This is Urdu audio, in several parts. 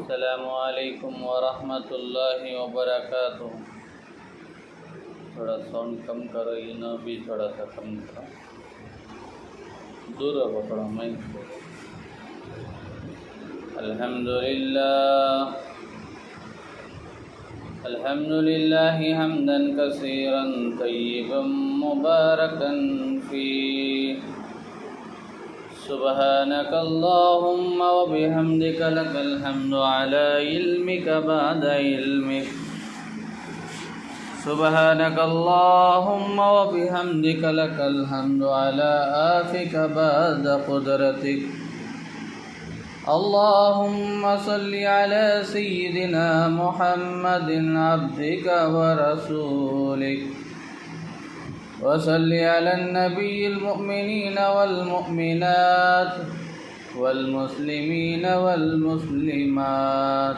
السلام علیکم ورحمۃ اللہ وبرکاتہ۔ تھوڑا ساؤنڈ کم کرو، یہ بھی تھوڑا سا کم کرو، دور رہو تھوڑا مائک سے۔ الحمد للہ حمدا کثیرا طیبا مبارکا فیہ، سبحانک اللہم وبحمدک لک الحمد علی علمک بعد علمک، سبحانک اللہم وبحمدک لک الحمد علی آفک بعد قدرتک، اللہم صلی علی سیدنا محمد عبدک ورسولک، وصل على النبي المؤمنين والمؤمنات والمسلمين والمسلمات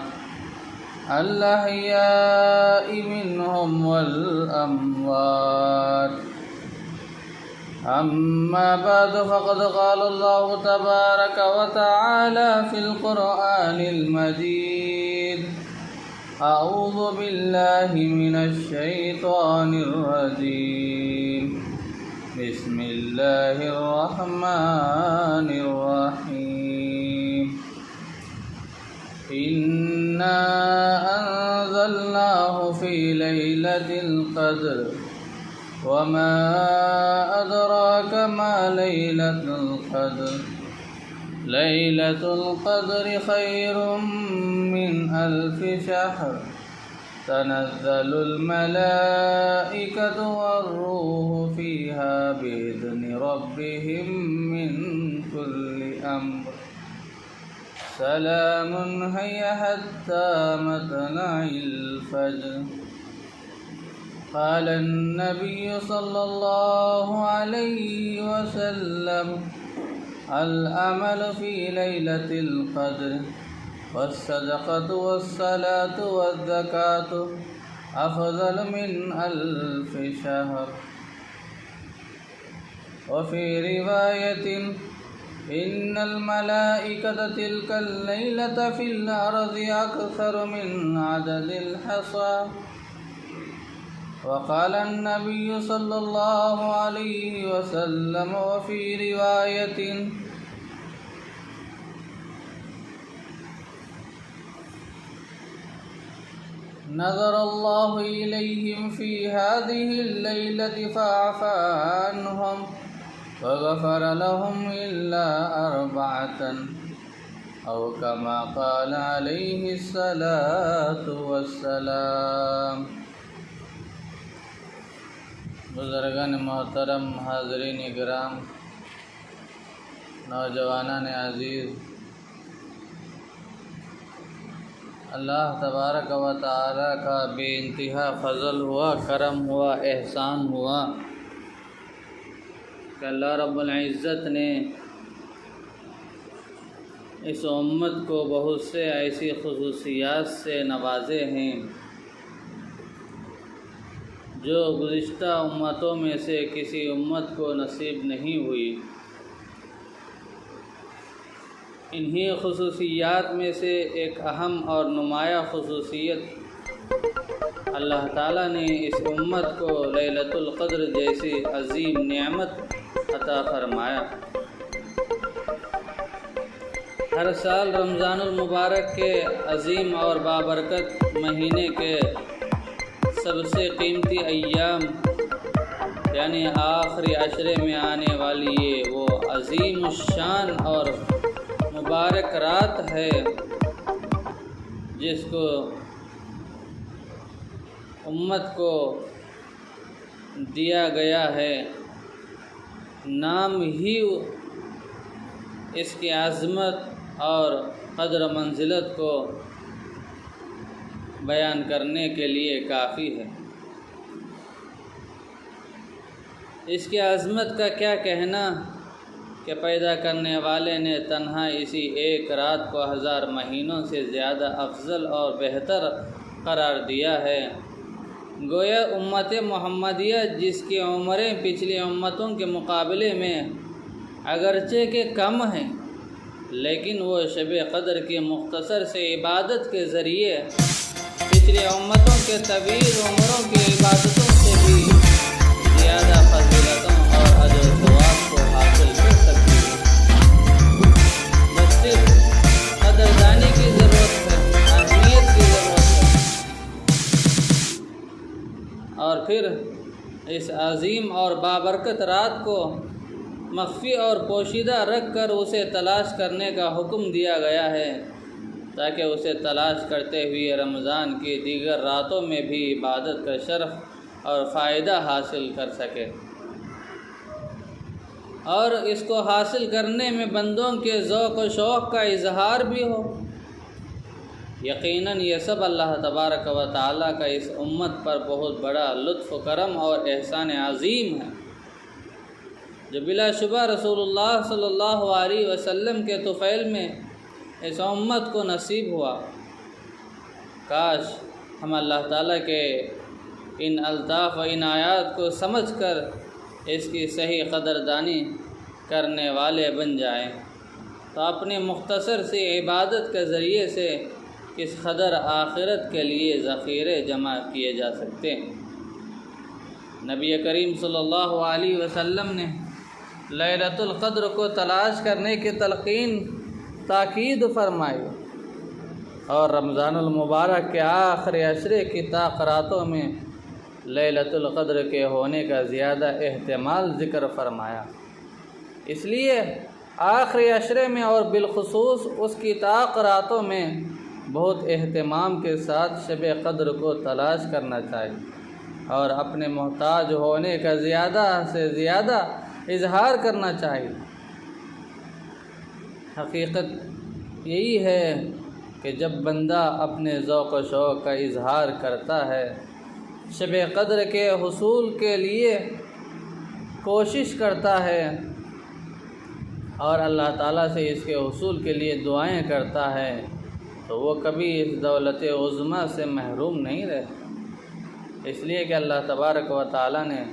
الأحياء منهم والأموات، أما بعد فقد قال الله تبارك وتعالى في القرآن المجيد: أعوذ بالله من الشيطان الرجيم، بسم الله الرحمن الرحيم، إنا أنزلناه في ليلة القدر وما أدراك ما ليلة القدر، ليلة القدر خير من 1000 شهر، تنزل الملائكة والروح فيها بإذن ربهم من كل أمر، سلام هي حتى مطلع الفجر۔ قال النبي صلى الله عليه وسلم: العمل في ليلة القدر والصدقة والصلاة والزكاة أفضل من 1000 شهر۔ وفي رواية: إن الملائكة تلك الليلة في الأرض أكثر من عدد الحصى۔ وقال النبي صلى الله عليه وسلم: وفي رواية: نظر الله إليهم في هذه الليلة فعفى عنهم وغفر لهم إلا 4، أو كما قال عليه الصلاة والسلام۔ بزرگان محترم، حاضرین کرام، نوجوانان عزیز، اللہ تبارک و تعالی کا بے انتہا فضل ہوا، کرم ہوا، احسان ہوا کہ اللہ رب العزت نے اس امت کو بہت سے ایسی خصوصیات سے نوازے ہیں جو گزشتہ امتوں میں سے کسی امت کو نصیب نہیں ہوئی۔ انہی خصوصیات میں سے ایک اہم اور نمایاں خصوصیت اللہ تعالیٰ نے اس امت کو لیلۃ القدر جیسی عظیم نعمت عطا فرمایا۔ ہر سال رمضان المبارک کے عظیم اور بابرکت مہینے کے سب سے قیمتی ایام یعنی آخری عشرے میں آنے والی یہ وہ عظیم الشان اور مبارک رات ہے جس کو امت کو دیا گیا ہے، نام ہی اس کی عظمت اور قدر منزلت کو بیان کرنے کے لیے کافی ہے۔ اس کی عظمت کا کیا کہنا کہ پیدا کرنے والے نے تنہا اسی ایک رات کو 1000 مہینوں سے زیادہ افضل اور بہتر قرار دیا ہے۔ گویا امت محمدیہ جس کی عمریں پچھلی امتوں کے مقابلے میں اگرچہ کہ کم ہیں لیکن وہ شب قدر کی مختصر سے عبادت کے ذریعے پچھلی امتوں کے طویل عمروں کی عبادتوں سے بھی زیادہ فضیلتوں اور اجر و ثواب کو حاصل کر سکتی ہے۔ بس صرف قدردانی کی ضرورت ہے، اہمیت کی ضرورت ہے، اور پھر اس عظیم اور بابرکت رات کو مخفی اور پوشیدہ رکھ کر اسے تلاش کرنے کا حکم دیا گیا ہے، تاکہ اسے تلاش کرتے ہوئے رمضان کی دیگر راتوں میں بھی عبادت کا شرف اور فائدہ حاصل کر سکے، اور اس کو حاصل کرنے میں بندوں کے ذوق و شوق کا اظہار بھی ہو۔ یقیناً یہ سب اللہ تبارک و تعالیٰ کا اس امت پر بہت بڑا لطف و کرم اور احسان عظیم ہے، جو بلا شبہ رسول اللہ صلی اللہ علیہ وسلم کے طفیل میں اس امت کو نصیب ہوا۔ کاش ہم اللہ تعالیٰ کے ان الطاف و عنایات کو سمجھ کر اس کی صحیح قدردانی کرنے والے بن جائیں، تو اپنے مختصر سی عبادت کے ذریعے سے کس قدر آخرت کے لیے ذخیرے جمع کیے جا سکتے ہیں۔ نبی کریم صلی اللہ علیہ وسلم نے لیلۃ القدر کو تلاش کرنے کی تاکید فرمائی، اور رمضان المبارک کے آخری عشرے کی طاق راتوں میں لیلۃ القدر کے ہونے کا زیادہ احتمال ذکر فرمایا۔ اس لیے آخری عشرے میں اور بالخصوص اس کی طاق راتوں میں بہت اہتمام کے ساتھ شب قدر کو تلاش کرنا چاہیے، اور اپنے محتاج ہونے کا زیادہ سے زیادہ اظہار کرنا چاہیے۔ حقیقت یہی ہے کہ جب بندہ اپنے ذوق و شوق کا اظہار کرتا ہے، شب قدر کے حصول کے لیے کوشش کرتا ہے اور اللہ تعالیٰ سے اس کے حصول کے لیے دعائیں کرتا ہے، تو وہ کبھی اس دولت عظمیٰ سے محروم نہیں رہتا، اس لیے کہ اللہ تبارک و تعالیٰ نے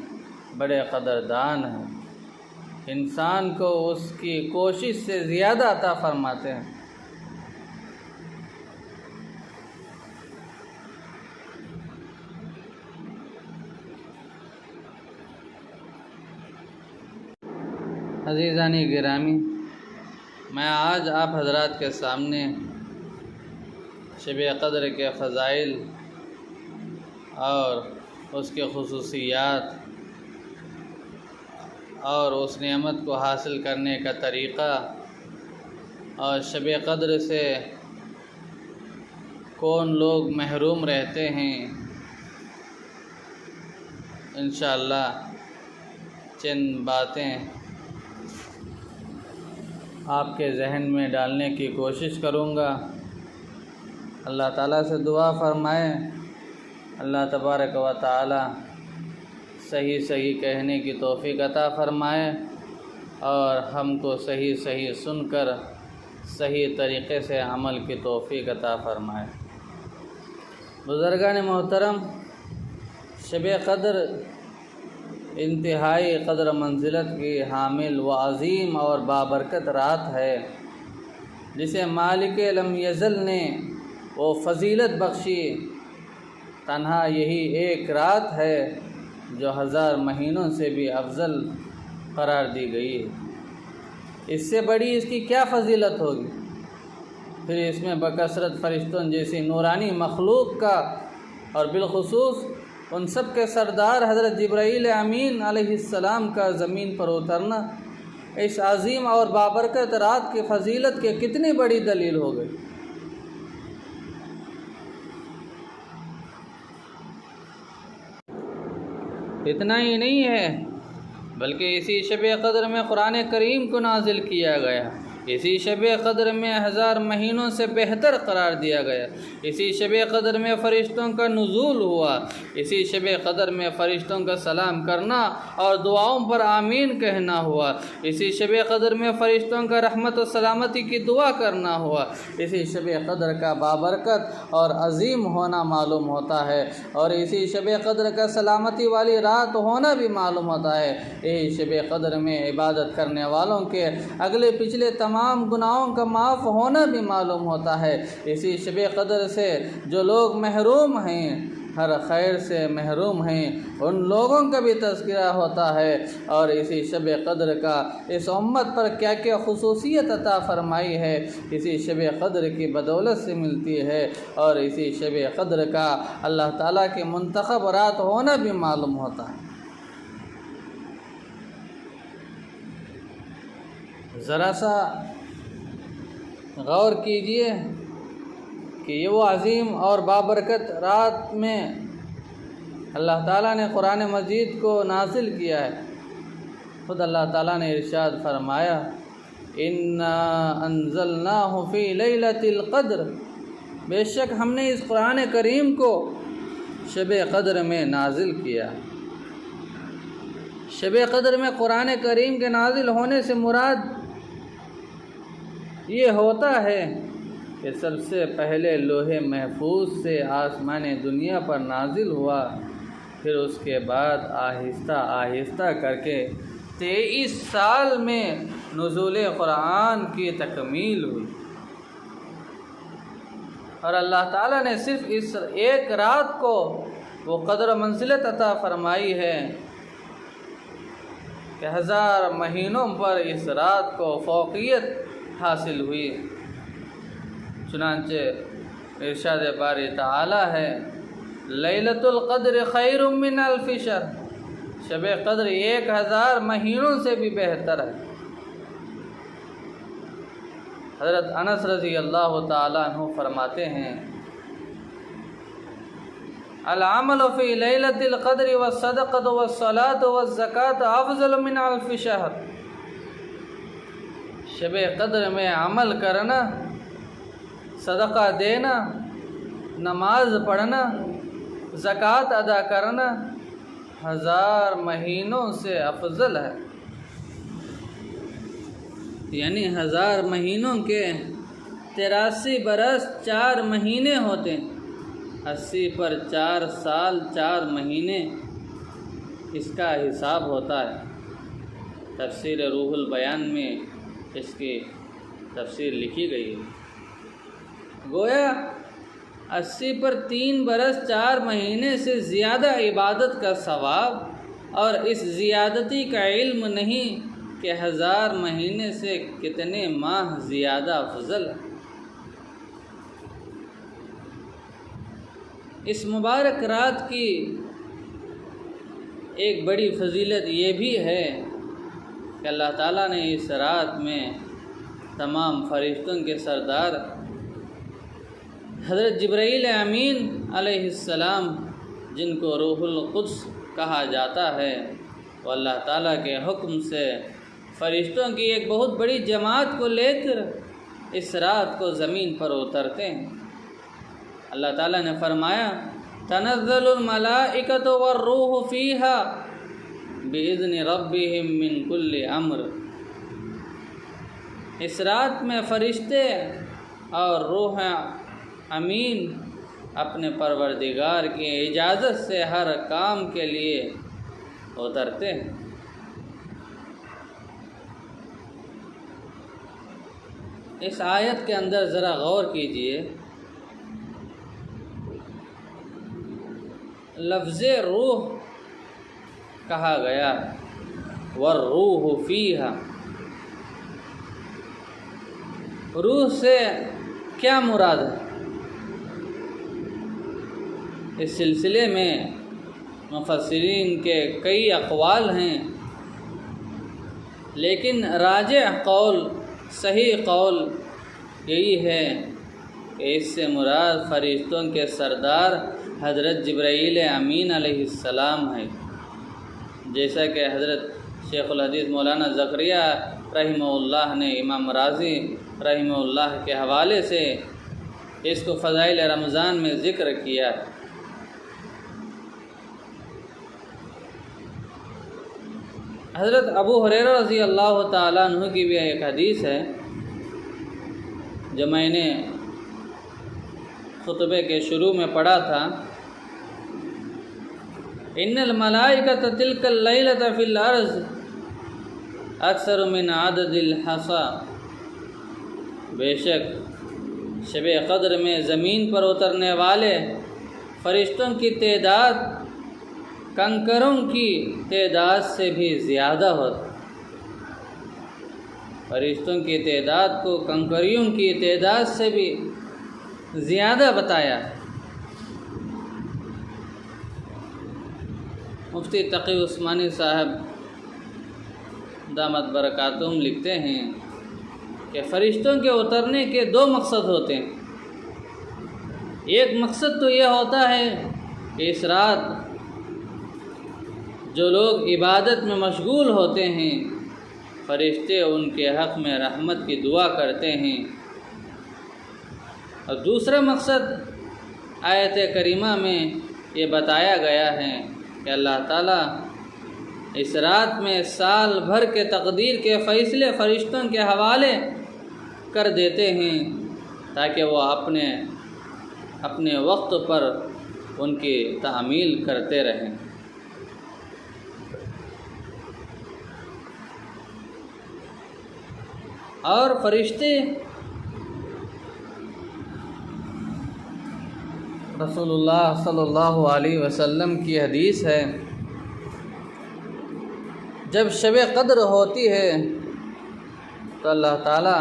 بڑے قدردان ہیں، انسان کو اس کی کوشش سے زیادہ عطا فرماتے ہیں۔ عزیزان گرامی، میں آج آپ حضرات کے سامنے شب قدر کے فضائل اور اس کے خصوصیات اور اس نعمت کو حاصل کرنے کا طریقہ اور شب قدر سے کون لوگ محروم رہتے ہیں، انشاءاللہ چند باتیں آپ کے ذہن میں ڈالنے کی کوشش کروں گا۔ اللہ تعالیٰ سے دعا فرمائیں، اللہ تبارک و تعالیٰ صحیح کہنے کی توفیق عطا فرمائے، اور ہم کو صحیح سن کر صحیح طریقے سے عمل کی توفیق عطا فرمائے۔ بزرگان محترم، شب قدر انتہائی قدر منزلت کی حامل و عظیم اور بابرکت رات ہے، جسے مالک لم یزل نے وہ فضیلت بخشی۔ تنہا یہی ایک رات ہے جو 1000 مہینوں سے بھی افضل قرار دی گئی ہے، اس سے بڑی اس کی کیا فضیلت ہوگی؟ پھر اس میں بکثرت فرشتوں جیسی نورانی مخلوق کا اور بالخصوص ان سب کے سردار حضرت جبرائیل امین علیہ السلام کا زمین پر اترنا اس عظیم اور بابرکت رات کی فضیلت کے کتنی بڑی دلیل ہو گئی۔ اتنا ہی نہیں ہے، بلکہ اسی شب قدر میں قرآن کریم کو نازل کیا گیا، اسی شب قدر میں 1000 مہینوں سے بہتر قرار دیا گیا، اسی شب قدر میں فرشتوں کا نزول ہوا، اسی شب قدر میں فرشتوں کا سلام کرنا اور دعاؤں پر آمین کہنا ہوا، اسی شب قدر میں فرشتوں کا رحمت و سلامتی کی دعا کرنا ہوا، اسی شب قدر کا بابرکت اور عظیم ہونا معلوم ہوتا ہے، اور اسی شب قدر کا سلامتی والی رات ہونا بھی معلوم ہوتا ہے۔ یہی شب قدر میں عبادت کرنے والوں کے اگلے پچھلے تمام تمام گناہوں کا معاف ہونا بھی معلوم ہوتا ہے۔ اسی شب قدر سے جو لوگ محروم ہیں، ہر خیر سے محروم ہیں، ان لوگوں کا بھی تذکرہ ہوتا ہے، اور اسی شب قدر کا اس امت پر کیا کیا خصوصیت عطا فرمائی ہے اسی شب قدر کی بدولت سے ملتی ہے، اور اسی شب قدر کا اللہ تعالیٰ کی منتخب رات ہونا بھی معلوم ہوتا ہے۔ ذرا سا غور کیجئے کہ یہ وہ عظیم اور بابرکت رات میں اللہ تعالیٰ نے قرآن مجید کو نازل کیا ہے۔ خود اللہ تعالیٰ نے ارشاد فرمایا، اِنَّا أَنزَلْنَاهُ فِي لَيْلَةِ الْقَدْرِ، بے شک ہم نے اس قرآن کریم کو شب قدر میں نازل کیا۔ شب قدر میں قرآن کریم کے نازل ہونے سے مراد یہ ہوتا ہے کہ سب سے پہلے لوح محفوظ سے آسمان دنیا پر نازل ہوا، پھر اس کے بعد آہستہ آہستہ کر کے 23 سال میں نزول قرآن کی تکمیل ہوئی، اور اللہ تعالیٰ نے صرف اس ایک رات کو وہ قدر و منزلت عطا فرمائی ہے کہ 1000 مہینوں پر اس رات کو فوقیت حاصل ہوئی۔ چنانچہ ارشاد باری تعالی ہے، لیلۃ القدر خیر من الف شہر، شب قدر 1000 مہینوں سے بھی بہتر ہے۔ حضرت انس رضی اللہ تعالیٰ عنہ فرماتے ہیں، العمل فی لیلۃ القدر والصدقۃ والصلاۃ والزکاۃ افضل من الف شہر، شب قدر میں عمل کرنا، صدقہ دینا، نماز پڑھنا، زکوٰۃ ادا کرنا 1000 مہینوں سے افضل ہے۔ یعنی 1000 مہینوں کے 83 برس 4 مہینے ہوتے ہیں، 80 پر 4 سال 4 مہینے اس کا حساب ہوتا ہے۔ تفسیر روح البیان میں اس کی تفسیر لکھی گئی ہے، گویا 80 پر 3 برس 4 مہینے سے زیادہ عبادت کا ثواب، اور اس زیادتی کا علم نہیں کہ 1000 مہینے سے کتنے ماہ زیادہ افضل ہے۔ اس مبارک رات کی ایک بڑی فضیلت یہ بھی ہے کہ اللہ تعالیٰ نے اس رات میں تمام فرشتوں کے سردار حضرت جبرائیل امین علیہ السلام، جن کو روح القدس کہا جاتا ہے، وہ اللہ تعالیٰ کے حکم سے فرشتوں کی ایک بہت بڑی جماعت کو لے کر اس رات کو زمین پر اترتے ہیں۔ اللہ تعالیٰ نے فرمایا، تنزل الملائکۃ والروح فیہا بِإِذْنِ رَبِّهِمْ مِنْ كُلِّ امر، اس رات میں فرشتے اور روح امین اپنے پروردگار کی اجازت سے ہر کام کے لیے اترتے ہیں۔ اس آیت کے اندر ذرا غور کیجئے، لفظ روح کہا گیا، والروح فیہا، روح سے کیا مراد ہے؟ اس سلسلے میں مفسرین کے کئی اقوال ہیں، لیکن راجح قول، صحیح قول یہی ہے کہ اس سے مراد فرشتوں کے سردار حضرت جبرائیل امین علیہ السلام ہے، جیسا کہ حضرت شیخ الحدیث مولانا زکریا رحمہ اللہ نے امام راضی رحمہ اللہ کے حوالے سے اس کو فضائل رمضان میں ذکر کیا۔ حضرت ابو ہریرہ رضی اللہ تعالیٰ عنہ کی بھی ایک حدیث ہے جو میں نے خطبے کے شروع میں پڑھا تھا، ان الملائکۃ تلک اللیلۃ فی الارض اکثر من عدد الحصى بے شک شب قدر میں زمین پر اترنے والے فرشتوں کی تعداد کنکروں کی تعداد سے بھی زیادہ ہوتی، فرشتوں کی تعداد کو کنکریوں کی تعداد سے بھی زیادہ بتایا ہے۔ مفتی تقی عثمانی صاحب دامت برکاتہم لکھتے ہیں کہ فرشتوں کے اترنے کے دو مقصد ہوتے ہیں۔ ایک مقصد تو یہ ہوتا ہے کہ اس رات جو لوگ عبادت میں مشغول ہوتے ہیں فرشتے ان کے حق میں رحمت کی دعا کرتے ہیں، اور دوسرا مقصد آیت کریمہ میں یہ بتایا گیا ہے کہ اللہ تعالیٰ اس رات میں سال بھر کے تقدیر کے فیصلے فرشتوں کے حوالے کر دیتے ہیں تاکہ وہ اپنے وقت پر ان کی تعمیل کرتے رہیں۔ اور فرشتے رسول اللہ صلی اللہ علیہ وسلم کی حدیث ہے، جب شب قدر ہوتی ہے تو اللہ تعالیٰ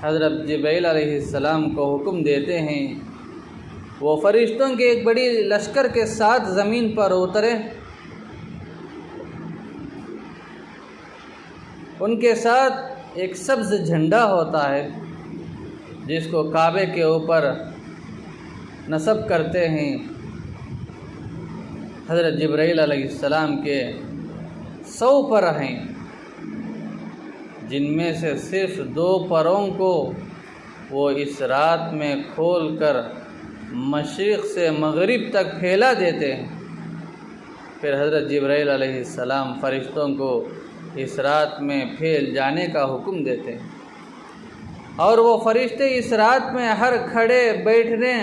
حضرت جبرائیل علیہ السلام کو حکم دیتے ہیں وہ فرشتوں کے ایک بڑی لشکر کے ساتھ زمین پر اترے، ان کے ساتھ ایک سبز جھنڈا ہوتا ہے جس کو کعبے کے اوپر نصب کرتے ہیں۔ حضرت جبرائیل علیہ السلام کے 100 پر ہیں، جن میں سے صرف 2 پروں کو وہ اس رات میں کھول کر مشرق سے مغرب تک پھیلا دیتے ہیں۔ پھر حضرت جبرائیل علیہ السلام فرشتوں کو اس رات میں پھیل جانے کا حکم دیتے ہیں، اور وہ فرشتے اس رات میں ہر کھڑے بیٹھنے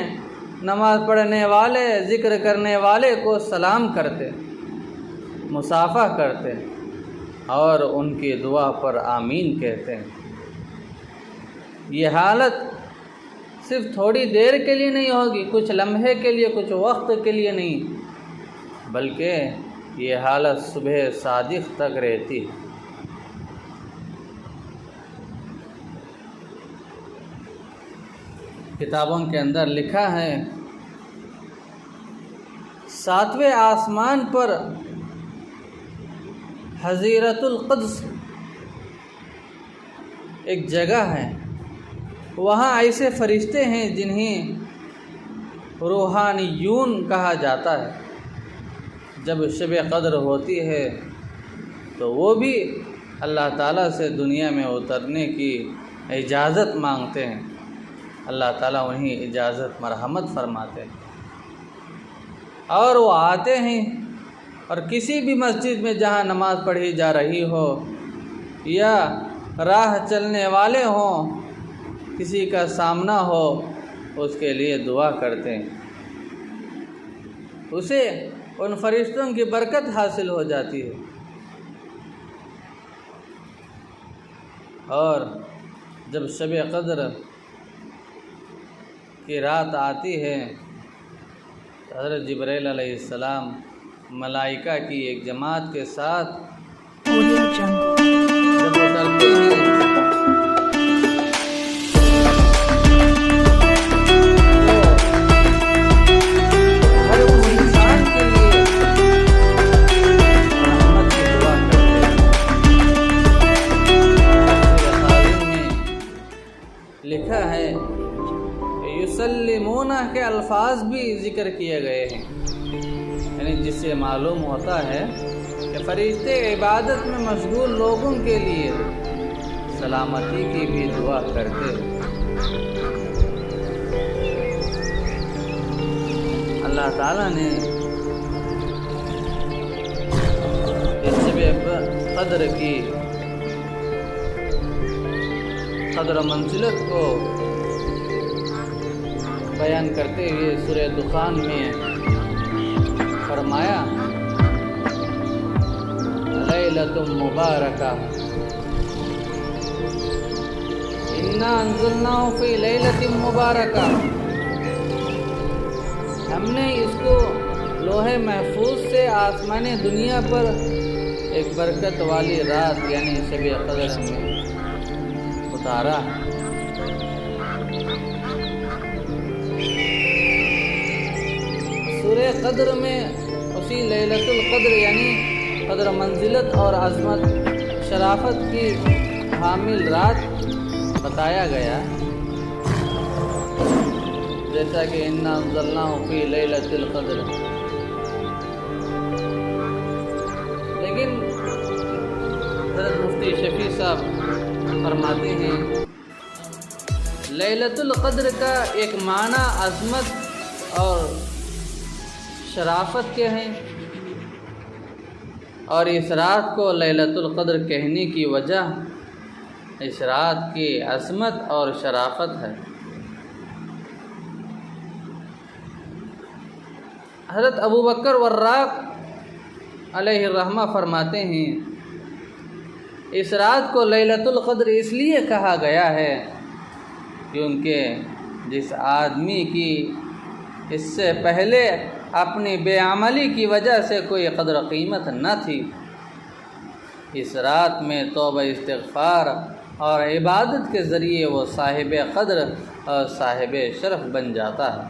نماز پڑھنے والے ذکر کرنے والے کو سلام کرتے، مصافحہ کرتے اور ان کی دعا پر آمین کہتے ہیں۔ یہ حالت صرف تھوڑی دیر کے لیے نہیں ہوگی، کچھ لمحے کے لیے، کچھ وقت کے لیے نہیں، بلکہ یہ حالت صبح صادق تک رہتی ہے۔ کتابوں کے اندر لکھا ہے 7ویں آسمان پر حضیرۃ القدس ایک جگہ ہے، وہاں ایسے فرشتے ہیں جنہیں روحانیون کہا جاتا ہے۔ جب شب قدر ہوتی ہے تو وہ بھی اللہ تعالیٰ سے دنیا میں اترنے کی اجازت مانگتے ہیں، اللہ تعالیٰ انہیں اجازت مرحمت فرماتے ہیں، اور وہ آتے ہیں اور کسی بھی مسجد میں جہاں نماز پڑھی جا رہی ہو یا راہ چلنے والے ہوں، کسی کا سامنا ہو، اس کے لیے دعا کرتے ہیں، اسے ان فرشتوں کی برکت حاصل ہو جاتی ہے۔ اور جب شب قدر کی رات آتی ہے تو حضرت جبرائیل علیہ السلام ملائکہ کی ایک جماعت کے ساتھ جب اترتے ہیں ہر اس انسان کے لیے رحمت کی دعا کرتے ہیں۔ میں لکھا ہے یسلمونہ کے الفاظ بھی ذکر کیے گئے ہیں، یعنی جس سے معلوم ہوتا ہے کہ فرشتے عبادت میں مشغول لوگوں کے لیے سلامتی کی بھی دعا کرتے ہیں۔ اللہ تعالیٰ نے اس شب قدر کی قدر و منزلت کو بیان کرتے ہوئے سورہ دخان میں فرمایا لیلۃ مبارکہ، انا انزلناہ فی لیلۃ مبارکہ، ہم نے اس کو لوح محفوظ سے آسمان دنیا پر ایک برکت والی رات یعنی شب قدر میں اتارا۔ سورہ قدر میں اسی لیلۃ القدر یعنی قدر منزلت اور عظمت شرافت کی حامل رات بتایا گیا، جیسا کہ انا انزلناہ فی لیلۃ القدر۔ لیکن حضرت مفتی شفیع صاحب فرماتے ہیں لیلۃ القدر کا ایک معنی عظمت اور شرافت کے ہیں، اور اس رات کو لیلۃ القدر کہنے کی وجہ اس رات کی عظمت اور شرافت ہے۔ حضرت ابوبکر وراق علیہ الرحمہ فرماتے ہیں اس رات کو لیلۃ القدر اس لیے کہا گیا ہے کیونکہ جس آدمی کی اس سے پہلے اپنی بے عملی کی وجہ سے کوئی قدر قیمت نہ تھی، اس رات میں توبہ استغفار اور عبادت کے ذریعے وہ صاحب قدر اور صاحب شرف بن جاتا ہے۔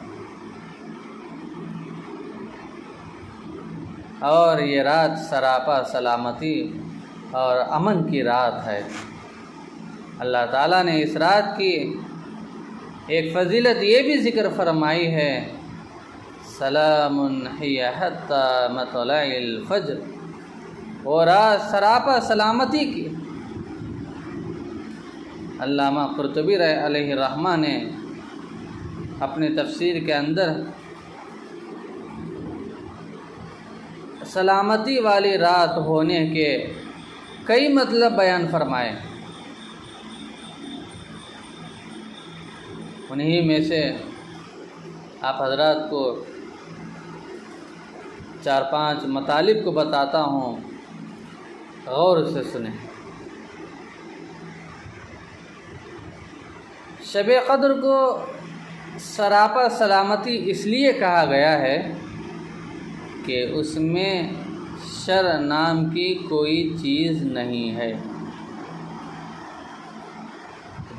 اور یہ رات سراپا سلامتی اور امن کی رات ہے۔ اللہ تعالیٰ نے اس رات کی ایک فضیلت یہ بھی ذکر فرمائی ہے، سلام ہی حتی مطلع الفجر، وہ رات سراپا سلامتی کی۔ علامہ قرطبی علیہ الرحمہ نے اپنی تفسیر کے اندر سلامتی والی رات ہونے کے کئی مطلب بیان فرمائے، انہی میں سے آپ حضرات کو 4-5 مطالب کو بتاتا ہوں، غور سے سنیں۔ شب قدر کو سراپا سلامتی اس لیے کہا گیا ہے کہ اس میں شر نام کی کوئی چیز نہیں ہے۔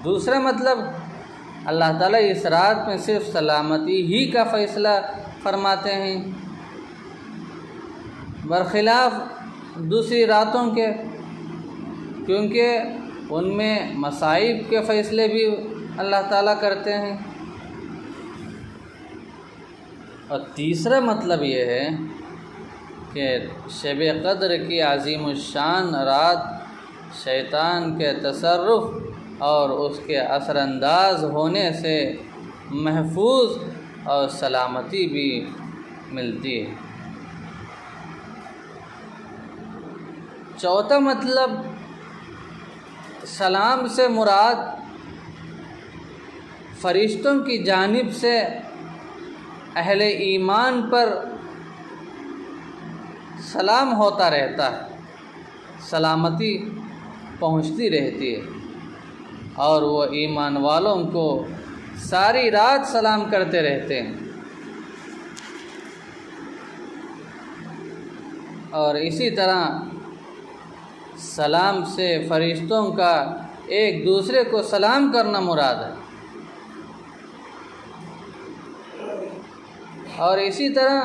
دوسرا مطلب، اللہ تعالیٰ اس رات میں صرف سلامتی ہی کا فیصلہ فرماتے ہیں، برخلاف دوسری راتوں کے، کیونکہ ان میں مصائب کے فیصلے بھی اللہ تعالیٰ کرتے ہیں۔ اور تیسرا مطلب یہ ہے کہ شب قدر کی عظیم الشان رات شیطان کے تصرف اور اس کے اثر انداز ہونے سے محفوظ اور سلامتی بھی ملتی ہے۔ چوتھا مطلب، سلام سے مراد فرشتوں کی جانب سے اہل ایمان پر سلام ہوتا رہتا ہے، سلامتی پہنچتی رہتی ہے، اور وہ ایمان والوں کو ساری رات سلام کرتے رہتے ہیں۔ اور اسی طرح سلام سے فرشتوں کا ایک دوسرے کو سلام کرنا مراد ہے، اور اسی طرح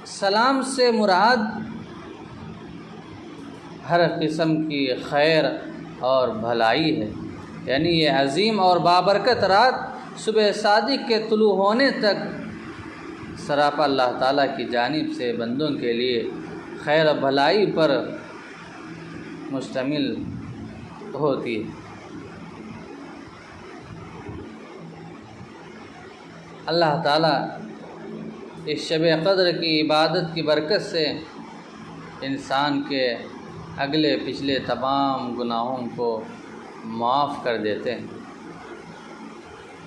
سلام سے مراد ہر قسم کی خیر اور بھلائی ہے، یعنی یہ عظیم اور بابرکت رات صبح صادق کے طلوع ہونے تک سراپا اللہ تعالیٰ کی جانب سے بندوں کے لیے خیر و بھلائی پر مشتمل ہوتی ہے۔ اللہ تعالیٰ اس شب قدر کی عبادت کی برکت سے انسان کے اگلے پچھلے تمام گناہوں کو معاف کر دیتے ہیں۔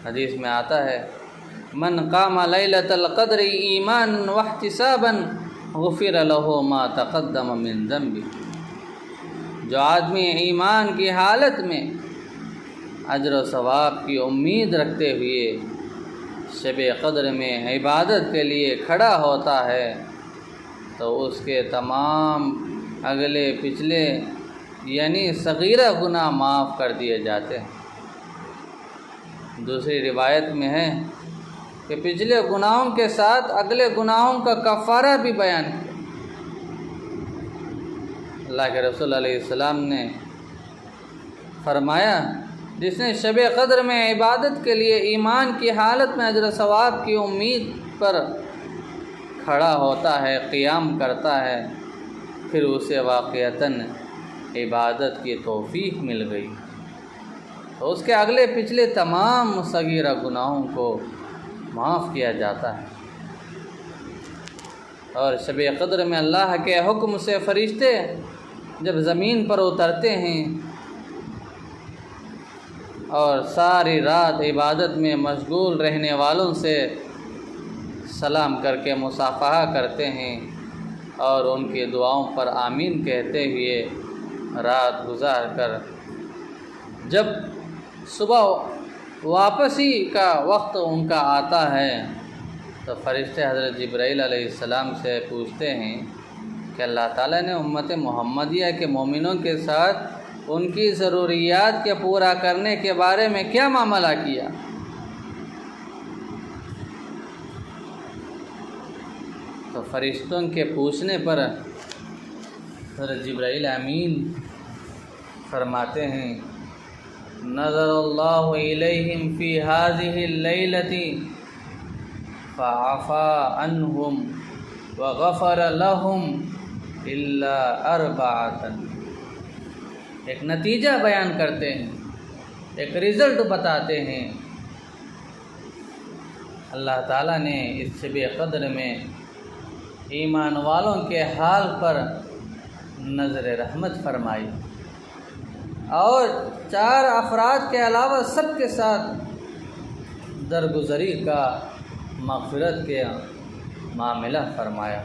حدیث میں آتا ہے، من قام لیلۃ القدر ایمانا واحتسابا غفر له ما تقدم من ذنبه، جو آدمی ایمان کی حالت میں اجر و ثواب کی امید رکھتے ہوئے شب قدر میں عبادت کے لیے کھڑا ہوتا ہے تو اس کے تمام اگلے پچھلے یعنی صغیرہ گناہ معاف کر دیے جاتے ہیں۔ دوسری روایت میں ہے کہ پچھلے گناہوں کے ساتھ اگلے گناہوں کا کفارہ بھی بیان کیا۔ اللہ کے رسول علیہ السلام نے فرمایا جس نے شب قدر میں عبادت کے لیے ایمان کی حالت میں اجر و ثواب کی امید پر کھڑا ہوتا ہے، قیام کرتا ہے، پھر اسے واقعتاً عبادت کی توفیق مل گئی تو اس کے اگلے پچھلے تمام صغیرہ گناہوں کو معاف کیا جاتا ہے۔ اور شب قدر میں اللہ کے حکم سے فرشتے جب زمین پر اترتے ہیں اور ساری رات عبادت میں مشغول رہنے والوں سے سلام کر کے مصافحہ کرتے ہیں اور ان کی دعاؤں پر آمین کہتے ہوئے رات گزار کر جب صبح واپسی کا وقت ان کا آتا ہے تو فرشتے حضرت جبرائیل علیہ السلام سے پوچھتے ہیں کہ اللہ تعالیٰ نے امت محمدیہ کے مومنوں کے ساتھ ان کی ضروریات کے پورا کرنے کے بارے میں کیا معاملہ کیا؟ تو فرشتوں کے پوچھنے پر حضرت جبرائیل امین فرماتے ہیں نظر اللہ علیہم فی هذه اللیلۃ فعفا عنہم وغفر لہم الا اربعۃ۔ ایک نتیجہ بیان کرتے ہیں، ایک رزلٹ بتاتے ہیں۔ اللہ تعالیٰ نے اس شب قدر میں ایمان والوں کے حال پر نظر رحمت فرمائی اور 4 افراد کے علاوہ سب کے ساتھ درگزری کا مغفرت کے معاملہ فرمایا۔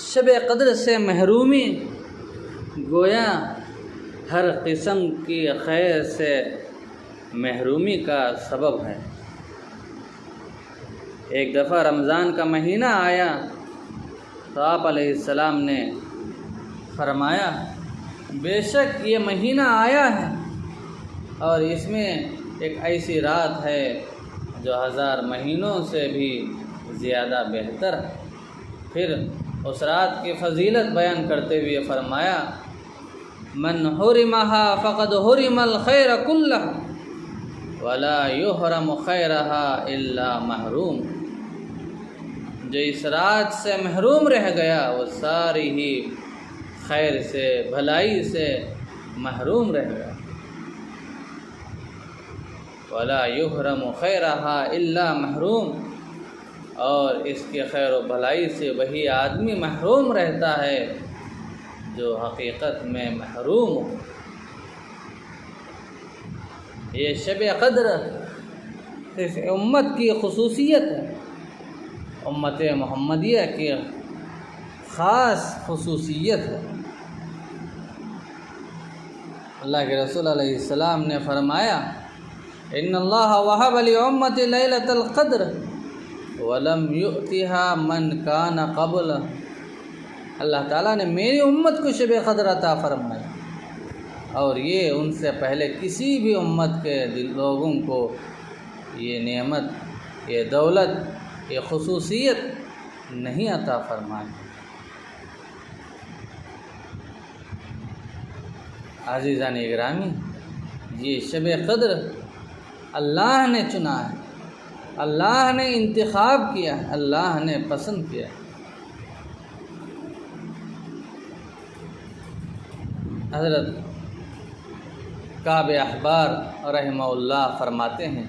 شب قدر سے محرومی گویا ہر قسم کی خیر سے محرومی کا سبب ہے۔ ایک دفعہ رمضان کا مہینہ آیا تو آپ علیہ السلام نے فرمایا بے شک یہ مہینہ آیا ہے اور اس میں ایک ایسی رات ہے جو 1000 مہینوں سے بھی زیادہ بہتر ہے۔ پھر اس رات کی فضیلت بیان کرتے ہوئے فرمایا من حرمها فقد حرم الخیر کلہ ولا یحرم خیرها الا محروم۔ جو اس رات سے محروم رہ گیا وہ ساری ہی خیر سے، بھلائی سے محروم رہ گیا۔ ولا یحرم خیرها الا محروم، اور اس کے خیر و بھلائی سے وہی آدمی محروم رہتا ہے جو حقیقت میں محروم ہو۔ یہ شب قدر اس امت کی خصوصیت ہے، امت محمدیہ کی خاص خصوصیت ہے۔ اللہ کے رسول علیہ السلام نے فرمایا ان اللہ وہب لامت لیلۃ القدر ولم یؤتها من کان قبل۔ اللہ تعالیٰ نے میری امت کو شب قدر عطا فرمایا اور یہ ان سے پہلے کسی بھی امت کے لوگوں کو یہ نعمت، یہ دولت، یہ خصوصیت نہیں عطا فرمائی۔ عزیزان اکرامی، یہ شب قدر اللہ نے چنا ہے، اللہ نے انتخاب کیا، اللہ نے پسند کیا۔ حضرت کعب احبار رحمہ اللہ فرماتے ہیں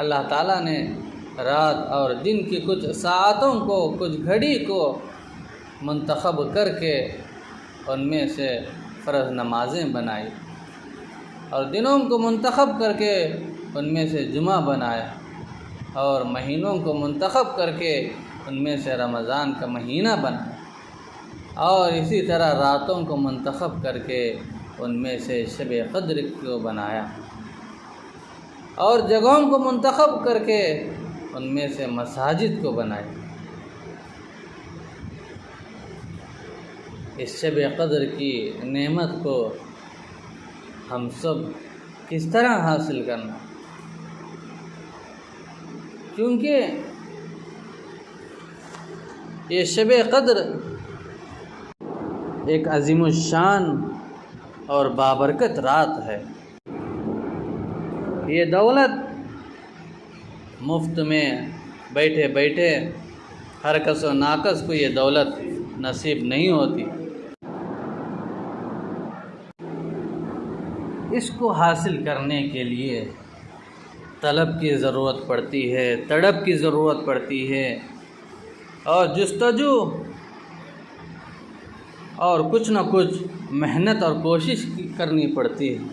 اللہ تعالیٰ نے رات اور دن کی کچھ ساعتوں کو، کچھ گھڑی کو منتخب کر کے ان میں سے فرض نمازیں بنائی اور دنوں کو منتخب کر کے ان میں سے جمعہ بنایا اور مہینوں کو منتخب کر کے ان میں سے رمضان کا مہینہ بنایا، اور اسی طرح راتوں کو منتخب کر کے ان میں سے شب قدر کو بنایا، اور جگہوں کو منتخب کر کے ان میں سے مساجد کو بنایا۔ اس شب قدر کی نعمت کو ہم سب کس طرح حاصل کرنا، کیونکہ یہ شب قدر ایک عظیم الشان اور بابرکت رات ہے۔ یہ دولت مفت میں بیٹھے بیٹھے ہر کس و ناکس کو یہ دولت نصیب نہیں ہوتی، اس کو حاصل کرنے کے لیے طلب کی ضرورت پڑتی ہے، تڑپ کی ضرورت پڑتی ہے، اور جستجو اور کچھ نہ کچھ محنت اور کوشش کرنی پڑتی ہے،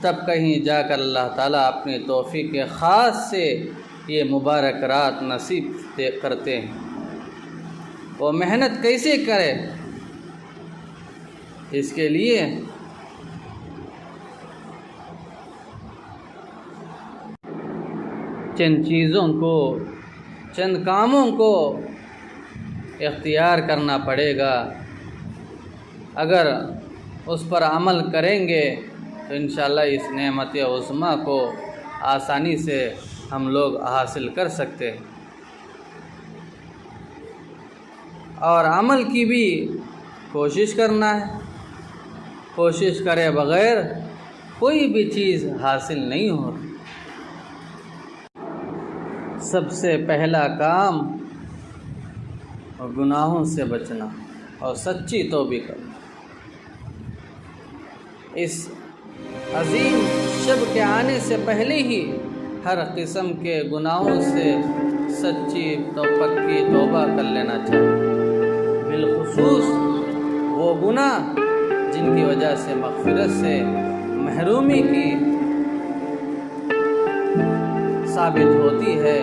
تب کہیں جا کر اللہ تعالیٰ اپنی توفیق خاص سے یہ مبارک رات نصیب کرتے ہیں۔ وہ محنت کیسے کرے؟ اس کے لیے چند چیزوں کو، چند کاموں کو اختیار کرنا پڑے گا۔ اگر اس پر عمل کریں گے تو انشاءاللہ اس نعمت عظمیٰ کو آسانی سے ہم لوگ حاصل کر سکتے ہیں، اور عمل کی بھی کوشش کرنا ہے۔ کوشش کرے بغیر کوئی بھی چیز حاصل نہیں ہوتی۔ سب سے پہلا کام گناہوں سے بچنا اور سچی توبہ کرنا۔ اس عظیم شب کے آنے سے پہلے ہی ہر قسم کے گناہوں سے سچی پکی توبہ کر لینا چاہیے، بالخصوص وہ گناہ جن کی وجہ سے مغفرت سے محرومی کی ثابت ہوتی ہے،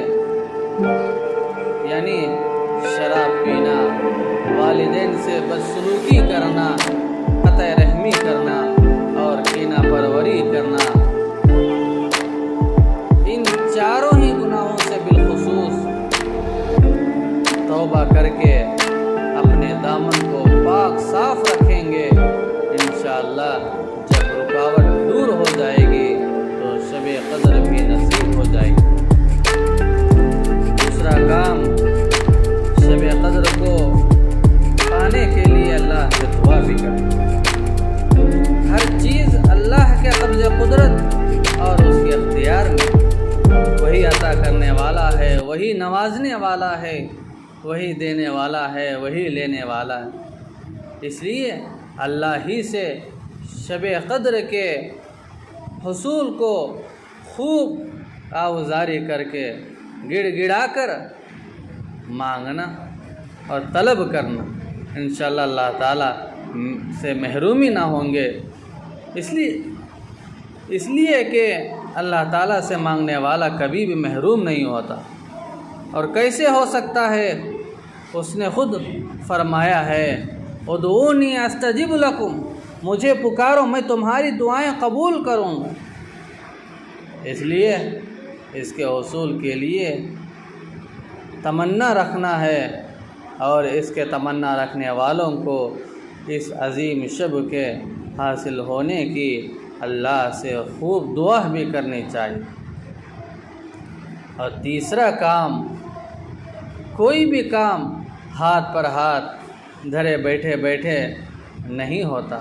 یعنی شراب پینا، والدین سے بدسلوکی کرنا، قطع رحمی کرنا اور کینہ پروری کرنا۔ ان چاروں ہی گناہوں سے بالخصوص توبہ کر کے اپنے دامن کو پاک صاف رکھیں گے، انشاءاللہ جب رکاوٹ دور ہو جائے گی تو شب قدر بھی نصیب ہو جائے گی۔ دوسرا کام، شب قدر کو پانے کے لیے اللہ سے دعا بھی کریں۔ ہر چیز اللہ کے قبض قدرت اور اس کے اختیار میں، وہی عطا کرنے والا ہے، وہی نوازنے والا ہے، وہی دینے والا ہے، وہی لینے والا ہے۔ اس لیے اللہ ہی سے شب قدر کے حصول کو خوب آوازاری کر کے، گڑ گڑا کر مانگنا اور طلب کرنا، انشاءاللہ اللہ تعالیٰ سے محرومی نہ ہوں گے۔ اس لیے کہ اللہ تعالیٰ سے مانگنے والا کبھی بھی محروم نہیں ہوتا۔ اور کیسے ہو سکتا ہے؟ اس نے خود فرمایا ہے، ادعونی استجب لکم، مجھے پکارو میں تمہاری دعائیں قبول کروں گا۔ اس لیے اس کے حصول کے لیے تمنا رکھنا ہے، اور اس کے تمنا رکھنے والوں کو اس عظیم شب کے حاصل ہونے کی اللہ سے خوب دعا بھی کرنی چاہیے۔ اور تیسرا کام، کوئی بھی کام ہاتھ پر ہاتھ دھرے بیٹھے بیٹھے نہیں ہوتا،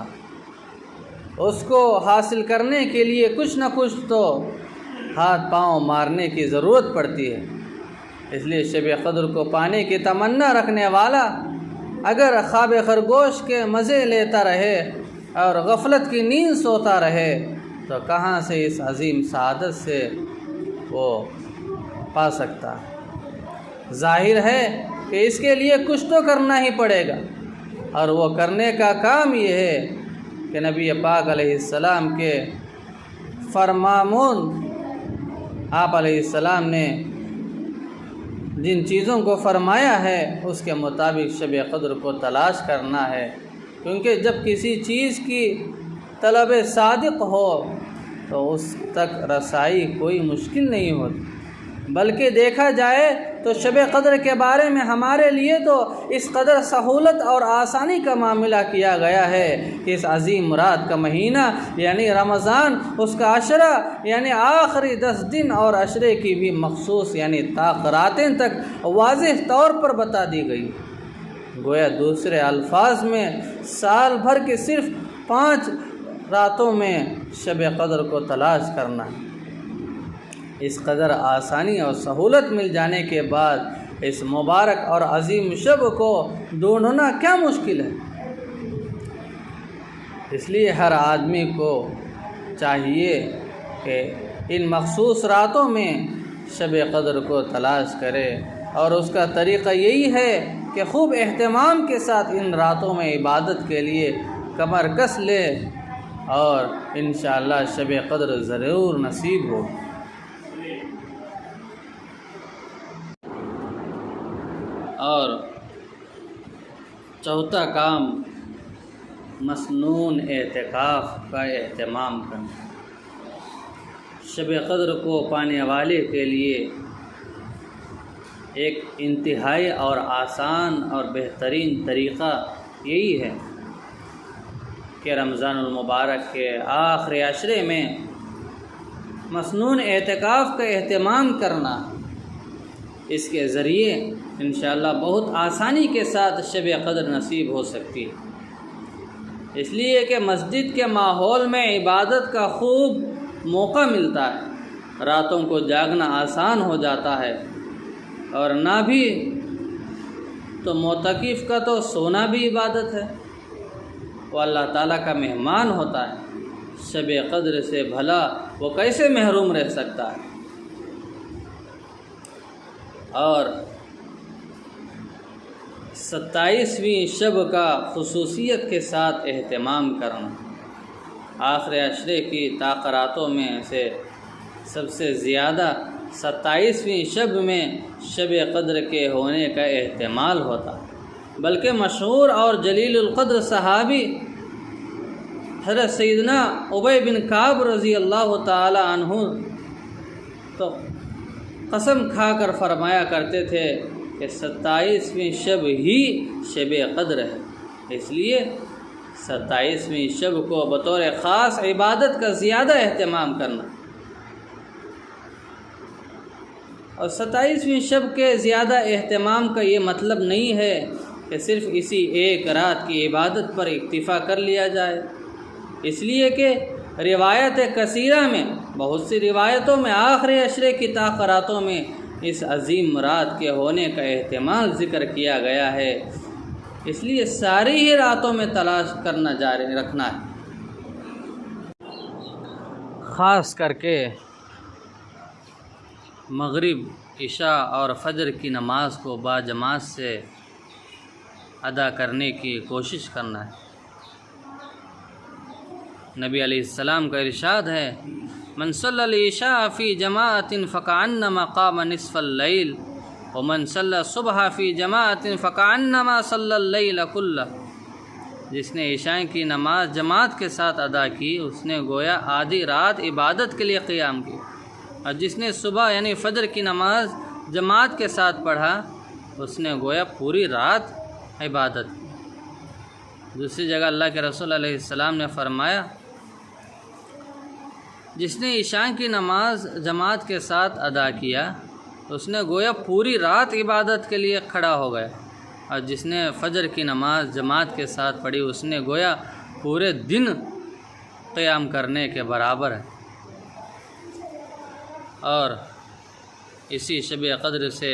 اس کو حاصل کرنے کے لیے کچھ نہ کچھ تو ہاتھ پاؤں مارنے کی ضرورت پڑتی ہے۔ اس لیے شب قدر کو پانے کی تمنا رکھنے والا اگر خواب خرگوش کے مزے لیتا رہے اور غفلت کی نیند سوتا رہے تو کہاں سے اس عظیم سعادت سے وہ پا سکتا ہے؟ ظاہر ہے کہ اس کے لیے کچھ تو کرنا ہی پڑے گا، اور وہ کرنے کا کام یہ ہے کہ نبی پاک علیہ السلام کے فرمامون آپ علیہ السلام نے جن چیزوں کو فرمایا ہے اس کے مطابق شب قدر کو تلاش کرنا ہے، کیونکہ جب کسی چیز کی طلب صادق ہو تو اس تک رسائی کوئی مشکل نہیں ہوتی، بلکہ دیکھا جائے تو شب قدر کے بارے میں ہمارے لیے تو اس قدر سہولت اور آسانی کا معاملہ کیا گیا ہے کہ اس عظیم مراد کا مہینہ یعنی رمضان، اس کا عشرہ یعنی آخری 10 دن اور عشرے کی بھی مخصوص یعنی راتیں تک واضح طور پر بتا دی گئی۔ گویا دوسرے الفاظ میں سال بھر کے صرف 5 راتوں میں شب قدر کو تلاش کرنا ہے۔ اس قدر آسانی اور سہولت مل جانے کے بعد اس مبارک اور عظیم شب کو ڈھونڈنا کیا مشکل ہے؟ اس لیے ہر آدمی کو چاہیے کہ ان مخصوص راتوں میں شب قدر کو تلاش کرے، اور اس کا طریقہ یہی ہے کہ خوب اہتمام کے ساتھ ان راتوں میں عبادت کے لیے کمر کس لے، اور انشاءاللہ شب قدر ضرور نصیب ہو۔ اور چوتھا کام مسنون اعتکاف کا اہتمام کرنا۔ شب قدر کو پانے والے کے لیے ایک انتہائی اور آسان اور بہترین طریقہ یہی ہے کہ رمضان المبارک کے آخری عشرے میں مسنون اعتکاف کا اہتمام کرنا۔ اس کے ذریعے انشاءاللہ بہت آسانی کے ساتھ شب قدر نصیب ہو سکتی ہے، اس لیے کہ مسجد کے ماحول میں عبادت کا خوب موقع ملتا ہے، راتوں کو جاگنا آسان ہو جاتا ہے، اور نہ بھی تو معتکف کا تو سونا بھی عبادت ہے، وہ اللہ تعالیٰ کا مہمان ہوتا ہے، شب قدر سے بھلا وہ کیسے محروم رہ سکتا ہے؟ اور 27ویں شب کا خصوصیت کے ساتھ اہتمام کرنا۔ آخر عشرے کی تاخراتوں میں سے سب سے زیادہ 27ویں شب میں شب قدر کے ہونے کا احتمال ہوتا، بلکہ مشہور اور جلیل القدر صحابی حضرت سیدنا ابی بن کعب رضی اللہ تعالی عنہ تو قسم کھا کر فرمایا کرتے تھے کہ 27ویں شب ہی شب قدر ہے، اس لیے 27ویں شب کو بطور خاص عبادت کا زیادہ اہتمام کرنا۔ اور 27ویں شب کے زیادہ اہتمام کا یہ مطلب نہیں ہے کہ صرف اسی ایک رات کی عبادت پر اکتفا کر لیا جائے، اس لیے کہ روایت کثیرہ میں، بہت سی روایتوں میں آخری عشرے کی تاخراتوں میں اس عظیم مراد کے ہونے کا اہتمام ذکر کیا گیا ہے، اس لیے ساری ہی راتوں میں تلاش کرنا جاری رکھنا ہے۔ خاص کر کے مغرب، عشاء اور فجر کی نماز کو باجماعت سے ادا کرنے کی کوشش کرنا ہے۔ نبی علیہ السلام کا ارشاد ہے، من صلی العشاء فی جماعت فکأنما قام نصف اللیل ومن صلی الصبح فی جماعت فکأنما صلی اللیل کلہ۔ جس نے عشاء کی نماز جماعت کے ساتھ ادا کی اس نے گویا آدھی رات عبادت کے لیے قیام کی، اور جس نے صبح یعنی فجر کی نماز جماعت کے ساتھ پڑھا اس نے گویا پوری رات عبادت کی۔ دوسری جگہ اللہ کے رسول علیہ السلام نے فرمایا، جس نے عشاء کی نماز جماعت کے ساتھ ادا کیا اس نے گویا پوری رات عبادت کے لیے کھڑا ہو گیا، اور جس نے فجر کی نماز جماعت کے ساتھ پڑھی اس نے گویا پورے دن قیام کرنے کے برابر ہے۔ اور اسی شب قدر سے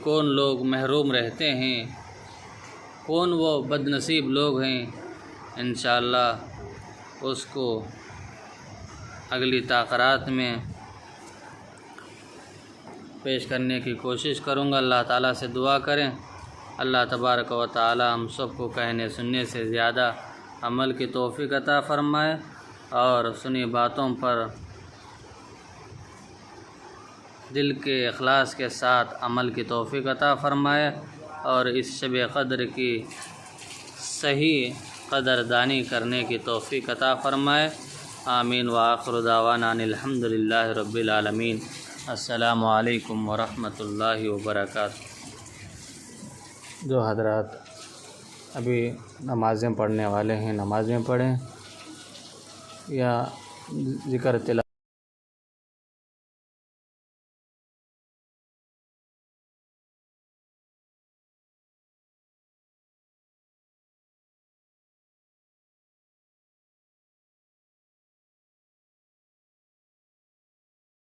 کون لوگ محروم رہتے ہیں، کون وہ بد نصیب لوگ ہیں، انشاءاللہ اس کو اگلی تاخرات میں پیش کرنے کی کوشش کروں گا۔ اللہ تعالیٰ سے دعا کریں، اللہ تبارک و تعالی ہم سب کو کہنے سننے سے زیادہ عمل کی توفیق عطا فرمائے، اور سنی باتوں پر دل کے اخلاص کے ساتھ عمل کی توفیق عطا فرمائے اور اس شب قدر کی صحیح قدردانی کرنے کی توفیق عطا فرمائے. آمین. وآخر دعوانا ان الحمد للہ رب العالمین. السلام علیکم ورحمۃ اللہ وبرکاتہ. جو حضرات ابھی نمازیں پڑھنے والے ہیں نمازیں پڑھیں یا ذکر تلاوت